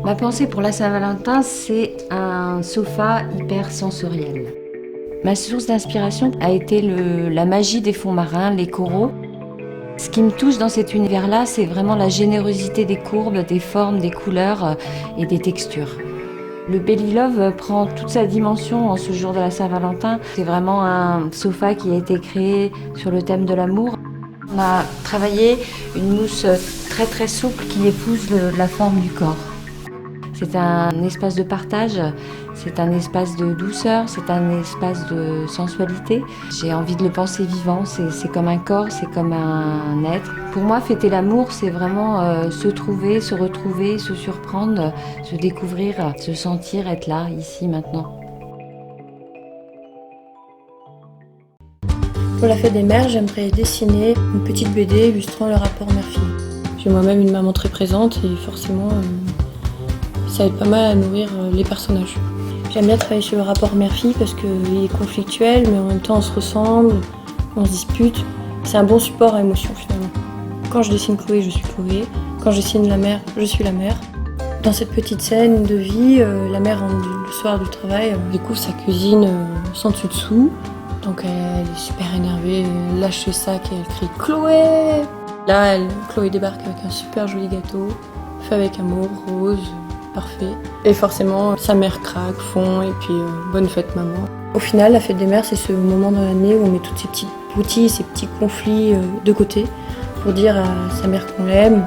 Ma pensée pour la Saint-Valentin, c'est un sofa hyper sensoriel. Ma source d'inspiration a été la magie des fonds marins, les coraux. Ce qui me touche dans cet univers-là, c'est vraiment la générosité des courbes, des formes, des couleurs et des textures. Le Belly Love prend toute sa dimension en ce jour de la Saint-Valentin. C'est vraiment un sofa qui a été créé sur le thème de l'amour. On a travaillé une mousse très très souple qui épouse la forme du corps. C'est un espace de partage, c'est un espace de douceur, c'est un espace de sensualité. J'ai envie de le penser vivant, c'est comme un corps, c'est comme un être. Pour moi, fêter l'amour, c'est vraiment se trouver, se retrouver, se surprendre, se découvrir, se sentir, être là, ici, maintenant. Pour la fête des mères, j'aimerais dessiner une petite BD illustrant le rapport mère-fille. J'ai moi-même une maman très présente et forcément, ça aide pas mal à nourrir les personnages. J'aime bien travailler sur le rapport mère-fille parce qu'il est conflictuel, mais en même temps on se ressemble, on se dispute. C'est un bon support à émotion finalement. Quand je dessine Chloé, je suis Chloé. Quand je dessine la mère, je suis la mère. Dans cette petite scène de vie, la mère rentre le soir du travail, découvre sa cuisine sans dessus-dessous. Donc elle est super énervée, elle lâche le sac et elle crie « Chloé !» Là, Chloé débarque avec un super joli gâteau, fait avec amour, rose, parfait. Et forcément, sa mère craque, fond, et puis bonne fête maman. Au final, la fête des mères, c'est ce moment dans l'année où on met toutes ces petites broutilles, ces petits conflits de côté pour dire à sa mère qu'on l'aime.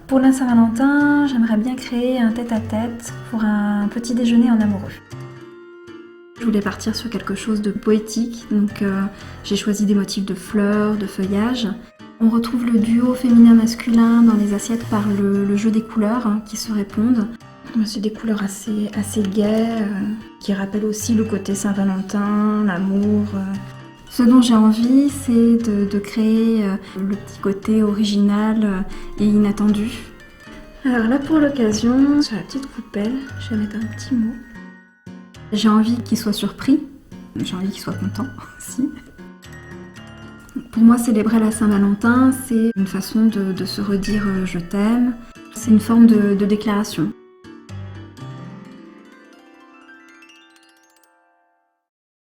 Pour la Saint-Valentin, j'aimerais bien créer un tête-à-tête pour un petit déjeuner en amoureux. Je voulais partir sur quelque chose de poétique, donc j'ai choisi des motifs de fleurs, de feuillage. On retrouve le duo féminin-masculin dans les assiettes par le jeu des couleurs qui se répondent. C'est des couleurs assez gaies, qui rappellent aussi le côté Saint-Valentin, l'amour. Ce dont j'ai envie, c'est de créer le petit côté original et inattendu. Alors là, pour l'occasion, sur la petite coupelle, je vais mettre un petit mot. J'ai envie qu'il soit surpris, j'ai envie qu'il soit content aussi. Pour moi, célébrer la Saint-Valentin, c'est une façon de se redire « je t'aime ». C'est une forme de déclaration.